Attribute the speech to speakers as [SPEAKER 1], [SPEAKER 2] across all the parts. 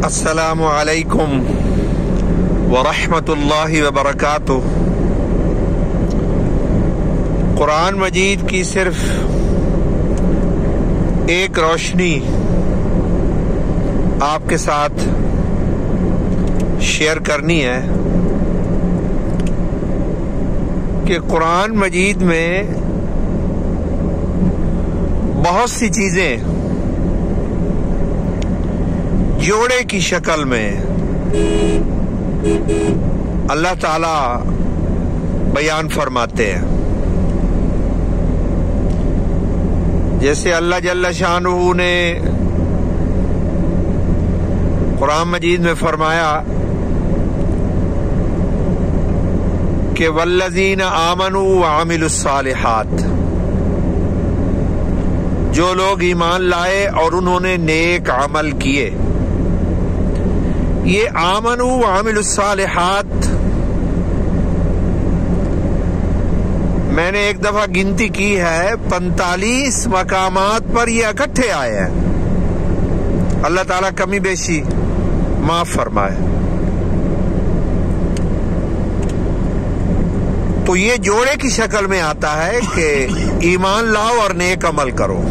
[SPEAKER 1] السلام علیکم ورحمۃ اللہ وبرکاتہ۔ قرآن مجید کی صرف ایک روشنی آپ کے ساتھ شیئر کرنی ہے کہ قرآن مجید میں بہت سی چیزیں جوڑے کی شکل میں اللہ تعالی بیان فرماتے ہیں۔ جیسے اللہ جل شانہ نے قرآن مجید میں فرمایا کہ والذین آمنوا وعملوا الصالحات، جو لوگ ایمان لائے اور انہوں نے نیک عمل کیے۔ یہ آمنوا وعملوا الصالحات میں نے ایک دفعہ گنتی کی ہے، 45 مقامات پر یہ اکٹھے آئے ہیں۔ اللہ تعالیٰ کمی بیشی معاف فرمائے۔ تو یہ جوڑے کی شکل میں آتا ہے کہ ایمان لاؤ اور نیک عمل کرو۔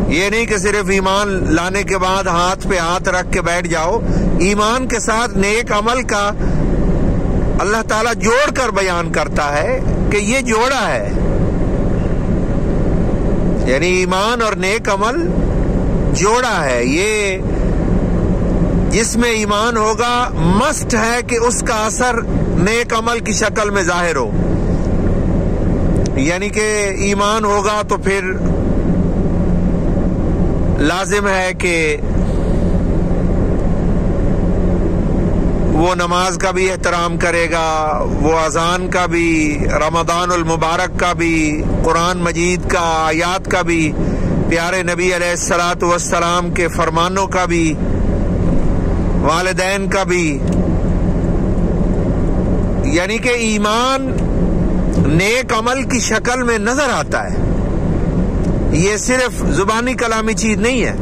[SPEAKER 1] یہ نہیں کہ صرف ایمان لانے کے بعد ہاتھ پہ ہاتھ رکھ کے بیٹھ جاؤ، ایمان کے ساتھ نیک عمل کا اللہ تعالیٰ جوڑ کر بیان کرتا ہے کہ یہ جوڑا ہے، یعنی ایمان اور نیک عمل جوڑا ہے۔ یہ جس میں ایمان ہوگا مسٹ ہے کہ اس کا اثر نیک عمل کی شکل میں ظاہر ہو، یعنی کہ ایمان ہوگا تو پھر لازم ہے کہ وہ نماز کا بھی احترام کرے گا، وہ اذان کا بھی، رمضان المبارک کا بھی، قرآن مجید کا آیات کا بھی، پیارے نبی علیہ الصلاۃ والسلام کے فرمانوں کا بھی، والدین کا بھی، یعنی کہ ایمان نیک عمل کی شکل میں نظر آتا ہے۔ یہ صرف زبانی کلامی چیز نہیں ہے۔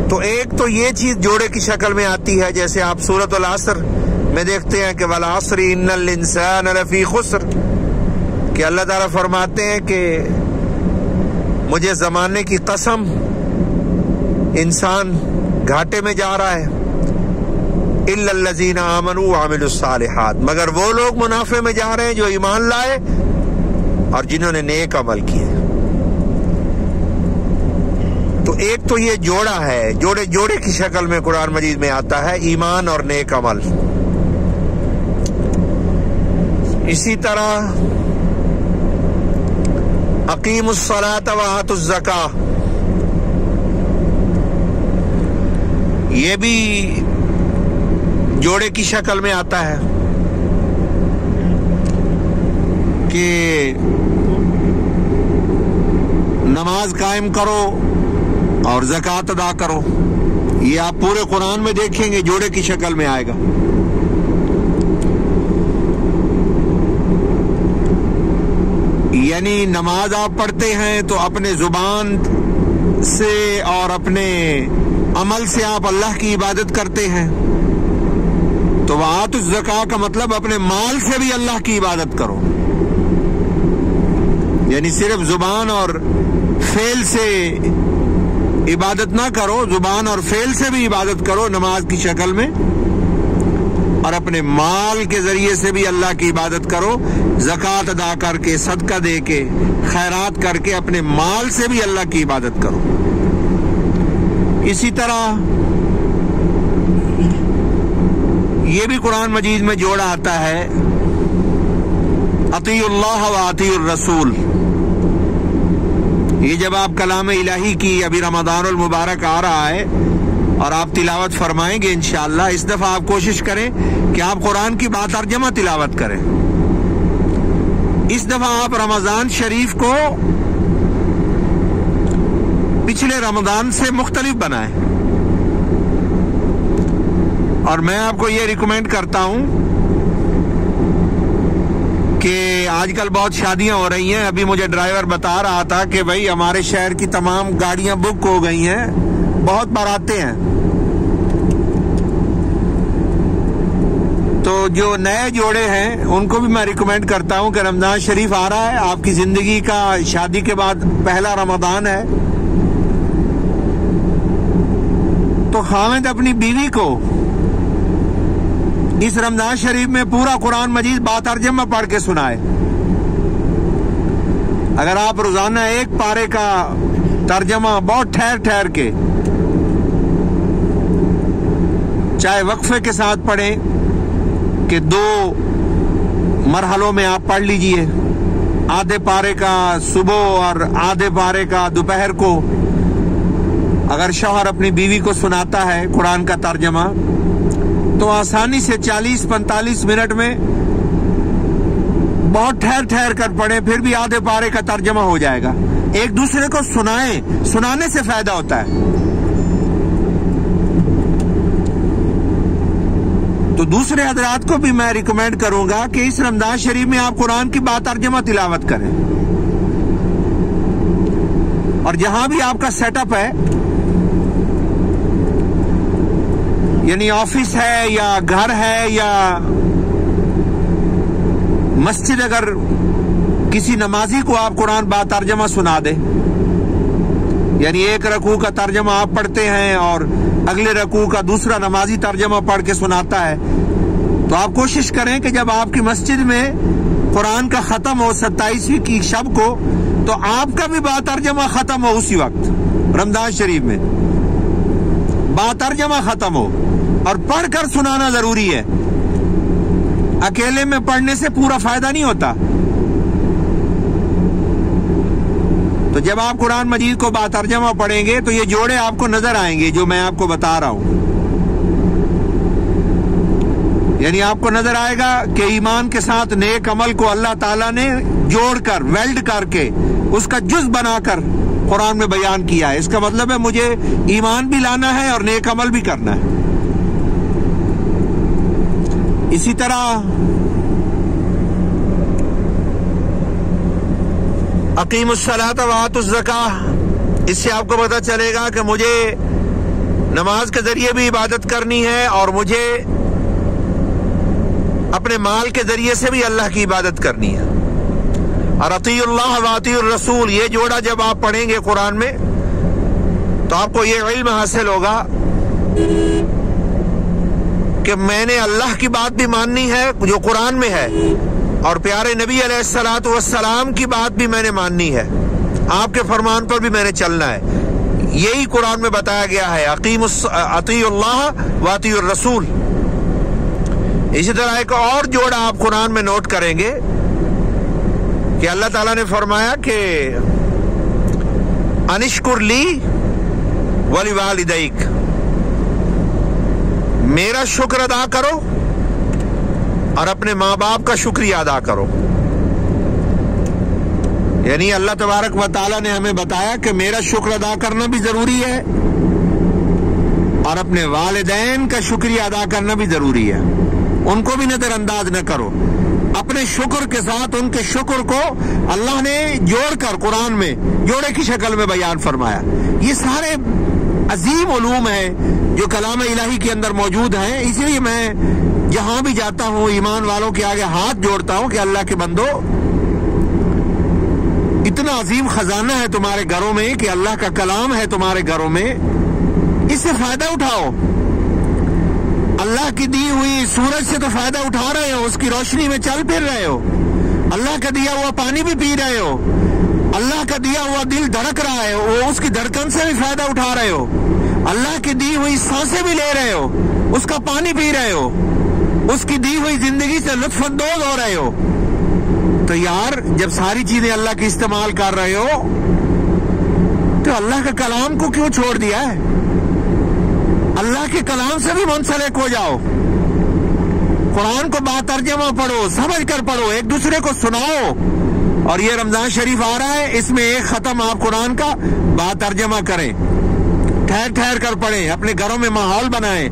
[SPEAKER 1] تو ایک تو یہ چیز جوڑے کی شکل میں آتی ہے، جیسے آپ سورۃ العصر میں دیکھتے ہیں کہ والعصر ان الانسان لفی خسر، کہ اللہ تعالیٰ فرماتے ہیں کہ مجھے زمانے کی قسم انسان گھاٹے میں جا رہا ہے، الا الذین آمنوا وعملوا الصالحات، مگر وہ لوگ منافع میں جا رہے ہیں جو ایمان لائے اور جنہوں نے نیک عمل کیے۔ تو ایک تو یہ جوڑا ہے، جوڑے کی شکل میں قرآن مجید میں آتا ہے ایمان اور نیک عمل۔ اسی طرح اقیموا الصلاۃ وآتوا الزکاۃ، یہ بھی جوڑے کی شکل میں آتا ہے کہ نماز قائم کرو اور زکوٰۃ ادا کرو۔ یہ آپ پورے قرآن میں دیکھیں گے جوڑے کی شکل میں آئے گا۔ یعنی نماز آپ پڑھتے ہیں تو اپنے زبان سے اور اپنے عمل سے آپ اللہ کی عبادت کرتے ہیں، تو وآتوا الزکاۃ کا مطلب اپنے مال سے بھی اللہ کی عبادت کرو، یعنی صرف زبان اور فعل سے عبادت نہ کرو، زبان اور فعل سے بھی عبادت کرو نماز کی شکل میں، اور اپنے مال کے ذریعے سے بھی اللہ کی عبادت کرو، زکوٰۃ ادا کر کے، صدقہ دے کے، خیرات کر کے اپنے مال سے بھی اللہ کی عبادت کرو۔ اسی طرح یہ بھی قرآن مجید میں جوڑا آتا ہے اطیعوا اللہ واطیعوا الرسول۔ یہ جب آپ کلام الہی کی، ابھی رمضان المبارک آ رہا ہے اور آپ تلاوت فرمائیں گے انشاءاللہ، اس دفعہ آپ کوشش کریں کہ آپ قرآن کی با ترجمہ تلاوت کریں۔ اس دفعہ آپ رمضان شریف کو پچھلے رمضان سے مختلف بنائیں، اور میں آپ کو یہ ریکمینڈ کرتا ہوں کہ آج کل بہت شادیاں ہو رہی ہیں۔ ابھی مجھے ڈرائیور بتا رہا تھا کہ بھائی ہمارے شہر کی تمام گاڑیاں بک ہو گئی ہیں بہت بار آتے ہیں. تو جو نئے جوڑے ہیں ان کو بھی میں ریکمینڈ کرتا ہوں کہ رمضان شریف آ رہا ہے، آپ کی زندگی کا شادی کے بعد پہلا رمضان ہے، تو خاوند اپنی بیوی کو اس رمضان شریف میں پورا قرآن مجید باترجمہ پڑھ کے سنائے. اگر آپ روزانہ ایک پارے کا ترجمہ بہت ٹھہر کے چاہے وقفے کے ساتھ پڑھیں کہ 2 مرحلوں میں آپ پڑھ لیجئے، آدھے پارے کا صبح اور آدھے پارے کا دوپہر کو. اگر شوہر اپنی بیوی کو سناتا ہے قرآن کا ترجمہ تو آسانی سے 40-45 منٹ میں بہت ٹھہر کر پڑھیں، پھر بھی آدھے پارے کا ترجمہ ہو جائے گا. ایک دوسرے کو سنائیں، سنانے سے فائدہ ہوتا ہے. تو دوسرے حضرات کو بھی میں ریکمینڈ کروں گا کہ اس رمضان شریف میں آپ قرآن کی باترجمہ تلاوت کریں. اور جہاں بھی آپ کا سیٹ اپ ہے، یعنی آفس ہے یا گھر ہے یا مسجد، اگر کسی نمازی کو آپ قرآن باترجمہ سنا دیں، یعنی ایک رکوع کا ترجمہ آپ پڑھتے ہیں اور اگلے رکوع کا دوسرا نمازی ترجمہ پڑھ کے سناتا ہے، تو آپ کوشش کریں کہ جب آپ کی مسجد میں قرآن کا ختم ہو 27ویں کی شب کو، تو آپ کا بھی باترجمہ ختم ہو اسی وقت رمضان شریف میں، باترجمہ ختم ہو. اور پڑھ کر سنانا ضروری ہے، اکیلے میں پڑھنے سے پورا فائدہ نہیں ہوتا. تو جب آپ قرآن مجید کو باترجمہ پڑھیں گے تو یہ جوڑے آپ کو نظر آئیں گے جو میں آپ کو بتا رہا ہوں. یعنی آپ کو نظر آئے گا کہ ایمان کے ساتھ نیک عمل کو اللہ تعالیٰ نے جوڑ کر، ویلڈ کر کے، اس کا جز بنا کر قرآن میں بیان کیا ہے. اس کا مطلب ہے مجھے ایمان بھی لانا ہے اور نیک عمل بھی کرنا ہے. اسی طرح اقیم الصلاۃ وآتوا الزکاۃ، اس سے آپ کو پتہ چلے گا کہ مجھے نماز کے ذریعے بھی عبادت کرنی ہے اور مجھے اپنے مال کے ذریعے سے بھی اللہ کی عبادت کرنی ہے. اور اطیعوا اللہ واطیعوا الرسول، یہ جوڑا جب آپ پڑھیں گے قرآن میں تو آپ کو یہ علم حاصل ہوگا کہ میں نے اللہ کی بات بھی ماننی ہے جو قرآن میں ہے، اور پیارے نبی علیہ الصلوۃ والسلام کی بات بھی میں نے ماننی ہے، آپ کے فرمان پر بھی میں نے چلنا ہے. یہی قرآن میں بتایا گیا ہے، اطیعوا اللہ واطیعوا الرسول. اسی طرح ایک اور جوڑا آپ قرآن میں نوٹ کریں گے کہ اللہ تعالیٰ نے فرمایا کہ انشکر لی ولوالدیک، میرا شکر ادا کرو اور اپنے ماں باپ کا شکریہ ادا کرو. یعنی اللہ تبارک و تعالیٰ نے ہمیں بتایا کہ میرا شکر ادا کرنا بھی ضروری ہے اور اپنے والدین کا شکریہ ادا کرنا بھی ضروری ہے. ان کو بھی نظر انداز نہ کرو. اپنے شکر کے ساتھ ان کے شکر کو اللہ نے جوڑ کر قرآن میں جوڑے کی شکل میں بیان فرمایا. یہ سارے عظیم علوم ہیں جو کلام الہی کے اندر موجود ہیں. اسی لیے میں جہاں بھی جاتا ہوں ایمان والوں کے آگے ہاتھ جوڑتا ہوں کہ اللہ کے بندو، اتنا عظیم خزانہ ہے تمہارے گھروں میں کہ اللہ کا کلام ہے تمہارے گھروں میں، اس سے فائدہ اٹھاؤ. اللہ کی دی ہوئی سورج سے تو فائدہ اٹھا رہے ہو، اس کی روشنی میں چل پھر رہے ہو، اللہ کا دیا ہوا پانی بھی پی رہے ہو، اللہ کا دیا ہوا دل دھڑک رہا ہے، وہ اس کی دھڑکن سے بھی فائدہ اٹھا رہے ہو، اللہ کی دی ہوئی سانسیں بھی لے رہے ہو، اس کا پانی پی رہے ہو، اس کی دی ہوئی زندگی سے لطف اندوز ہو رہے ہو. تو یار جب ساری چیزیں اللہ کی استعمال کر رہے ہو تو اللہ کے کلام کو کیوں چھوڑ دیا ہے؟ اللہ کے کلام سے بھی منسلک ہو جاؤ. قرآن کو باترجمہ پڑھو، سمجھ کر پڑھو، ایک دوسرے کو سناؤ. اور یہ رمضان شریف آ رہا ہے، اس میں ایک ختم آپ قرآن کا باترجمہ کریں، ٹھہر کر پڑھیں، اپنے گھروں میں ماحول بنائیں.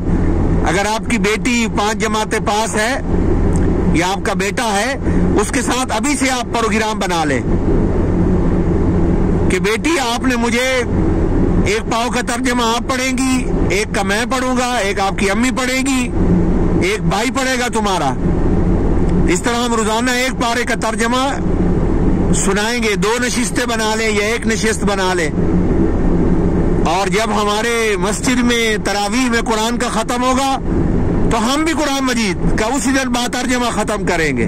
[SPEAKER 1] اگر آپ کی بیٹی 5 جماعتیں پاس ہے یا آپ کا بیٹا ہے، اس کے ساتھ ابھی سے آپ پروگرام بنا لیں کہ بیٹی آپ نے مجھے ایک پاؤ کا ترجمہ آپ پڑھیں گی، ایک کا میں پڑھوں گا، ایک آپ کی امی پڑھے گی، ایک بھائی پڑھے گا تمہارا. اس طرح ہم روزانہ ایک پارے کا ترجمہ سنائیں گے. 2 نشستیں بنا لیں یا 1 نشست بنا لیں. اور جب ہمارے مسجد میں تراویح میں قرآن کا ختم ہوگا تو ہم بھی قرآن مجید کا اسی دن با ترجمہ ختم کریں گے،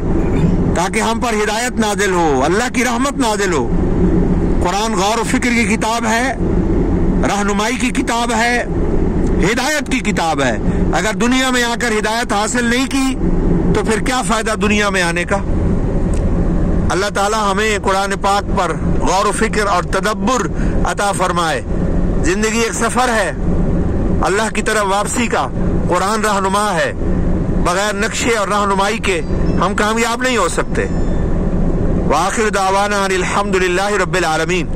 [SPEAKER 1] تاکہ ہم پر ہدایت نازل ہو، اللہ کی رحمت نازل ہو. قرآن غور و فکر کی کتاب ہے، رہنمائی کی کتاب ہے، ہدایت کی کتاب ہے. اگر دنیا میں آ کر ہدایت حاصل نہیں کی تو پھر کیا فائدہ دنیا میں آنے کا. اللہ تعالی ہمیں قرآن پاک پر غور و فکر اور تدبر عطا فرمائے. زندگی ایک سفر ہے، اللہ کی طرف واپسی کا. قرآن رہنما ہے، بغیر نقشے اور رہنمائی کے ہم کامیاب نہیں ہو سکتے. وآخر دعوانا ان الحمد للہ رب العالمین.